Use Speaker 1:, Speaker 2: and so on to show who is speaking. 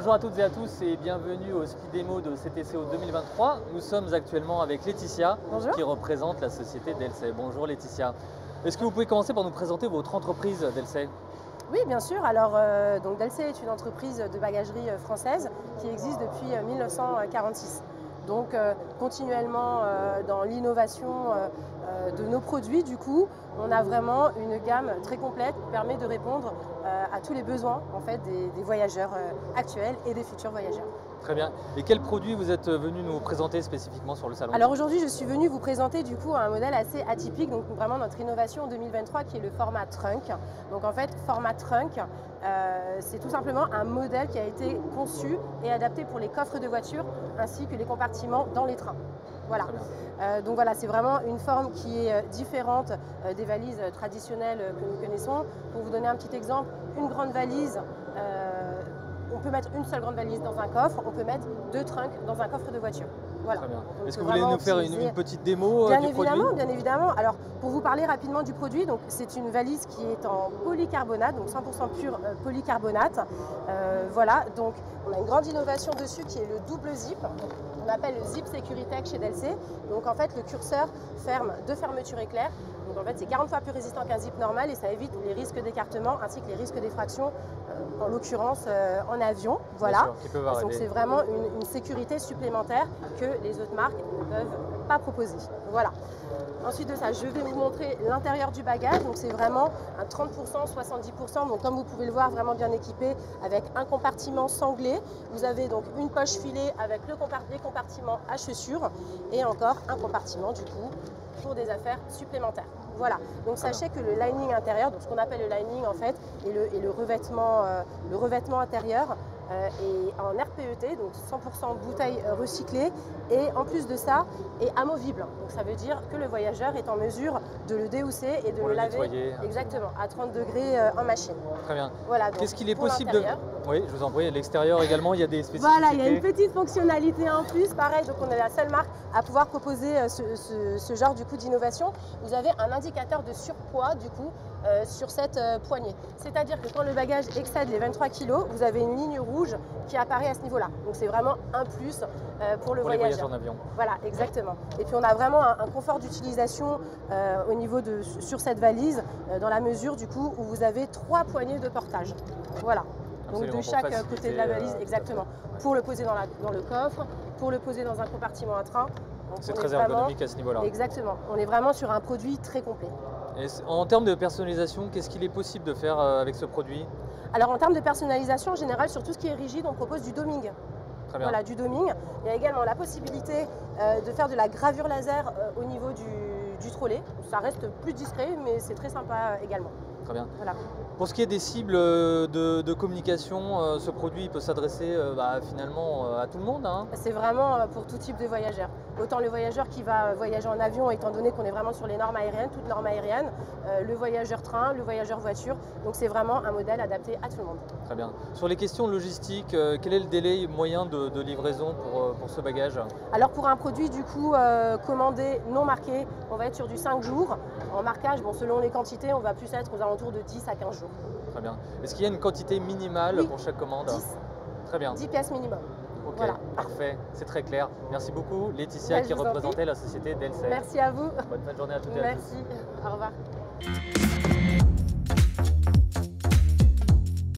Speaker 1: Bonjour à toutes et à tous et bienvenue au Speed Démo de CTCO 2023. Nous sommes actuellement avec Laetitia
Speaker 2: Bonjour.
Speaker 1: qui représente la société Delsay. Bonjour Laetitia. Est-ce que vous pouvez commencer par nous présenter votre entreprise Delsay?
Speaker 2: Oui, bien sûr. Alors, donc Delsay est une entreprise de bagagerie française qui existe depuis 1946. Donc, continuellement dans l'innovation de nos produits, du coup, on a vraiment une gamme très complète qui permet de répondre à tous les besoins en fait, des voyageurs actuels et des futurs voyageurs.
Speaker 1: Très bien. Et quels produits vous êtes venu nous présenter spécifiquement sur le salon?
Speaker 2: Alors aujourd'hui, je suis venue vous présenter du coup un modèle assez atypique, donc vraiment notre innovation en 2023 qui est le format trunk. Donc en fait, format trunk, c'est tout simplement un modèle qui a été conçu et adapté pour les coffres de voiture ainsi que les compartiments dans les trains. Voilà. Donc voilà, c'est vraiment une forme qui est différente des valises traditionnelles que nous connaissons. Pour vous donner un petit exemple, une grande valise, on peut mettre une seule grande valise dans un coffre, on peut mettre deux trunks dans un coffre de voiture. Voilà.
Speaker 1: Très bien. Est-ce que vous voulez nous faire une petite démo du produit?
Speaker 2: Bien évidemment. Alors, pour vous parler rapidement du produit, donc c'est une valise qui est en polycarbonate, donc 100% pur polycarbonate. Voilà, donc on a une grande innovation dessus qui est le double zip. On appelle le zip Securitech chez Delsay. Donc en fait, le curseur ferme deux fermetures éclair. Donc en fait, c'est 40 fois plus résistant qu'un zip normal et ça évite les risques d'écartement ainsi que les risques d'effraction, en l'occurrence en avion. Voilà. Donc c'est vraiment une sécurité supplémentaire que les autres marques ne peuvent pas proposer. Voilà. Ensuite de ça, je vais vous montrer l'intérieur du bagage. Donc c'est vraiment un 30%, 70%. Donc comme vous pouvez le voir, vraiment bien équipé avec un compartiment sanglé. Vous avez donc une poche filée avec les compartiments à chaussures et encore un compartiment du coup pour des affaires supplémentaires. Voilà, donc sachez que le lining intérieur, donc ce qu'on appelle le lining en fait, et le revêtement intérieur est en RPET, donc 100% bouteille recyclée, et en plus de ça, est amovible. Donc ça veut dire que le voyageur est en mesure de le déhousser et de le laver
Speaker 1: nettoyer.
Speaker 2: Exactement, à 30 degrés en machine.
Speaker 1: Très bien.
Speaker 2: Voilà,
Speaker 1: qu'est-ce qu'il est possible de... Oui, je vous en prie, à l'extérieur également, il y a des spécificités.
Speaker 2: Voilà, il y a une petite fonctionnalité en plus, pareil, donc on est la seule marque à pouvoir proposer ce genre du coup d'innovation. Vous avez un indicateur de surpoids du coup sur cette poignée. C'est-à-dire que quand le bagage excède les 23 kg, vous avez une ligne rouge qui apparaît à ce niveau-là. Donc c'est vraiment un plus pour le voyageur.
Speaker 1: Les voyageurs en avion.
Speaker 2: Voilà, exactement. Et puis on a vraiment un confort d'utilisation au niveau sur cette valise, dans la mesure du coup où vous avez 3 poignées de portage. Voilà.
Speaker 1: Absolument,
Speaker 2: donc de chaque côté de la valise, exactement. Pour le poser dans le coffre, pour le poser dans un compartiment à train.
Speaker 1: C'est très ergonomique à ce niveau-là.
Speaker 2: Exactement. On est vraiment sur un produit très complet.
Speaker 1: Et en termes de personnalisation, qu'est-ce qu'il est possible de faire avec ce produit?
Speaker 2: Alors en termes de personnalisation, en général, sur tout ce qui est rigide, on propose du doming.
Speaker 1: Très bien.
Speaker 2: Voilà, du doming. Il y a également la possibilité de faire de la gravure laser au niveau du trolley. Ça reste plus discret, mais c'est très sympa également.
Speaker 1: Très bien.
Speaker 2: Voilà.
Speaker 1: Pour ce qui est des cibles de communication, ce produit peut s'adresser finalement à tout le monde, hein.
Speaker 2: C'est vraiment pour tout type de voyageurs. Autant le voyageur qui va voyager en avion, étant donné qu'on est vraiment sur les normes aériennes, toutes normes aériennes, le voyageur train, le voyageur voiture. Donc c'est vraiment un modèle adapté à tout le monde.
Speaker 1: Très bien. Sur les questions logistiques, quel est le délai moyen de livraison pour ce bagage?
Speaker 2: Alors pour un produit du coup commandé non marqué, on va être sur du 5 jours. En marquage, bon, selon les quantités, on va plus être aux alentours de 10 à 15 jours.
Speaker 1: Très bien. Est-ce qu'il y a une quantité minimale pour chaque commande?
Speaker 2: 10.
Speaker 1: Très bien.
Speaker 2: 10 pièces minimum.
Speaker 1: Ok,
Speaker 2: voilà.
Speaker 1: Parfait, c'est très clair. Merci beaucoup Laetitia qui représentait la société Delsay.
Speaker 2: Merci à vous.
Speaker 1: Bonne fin de journée à toutes et à tous.
Speaker 2: Merci, au revoir.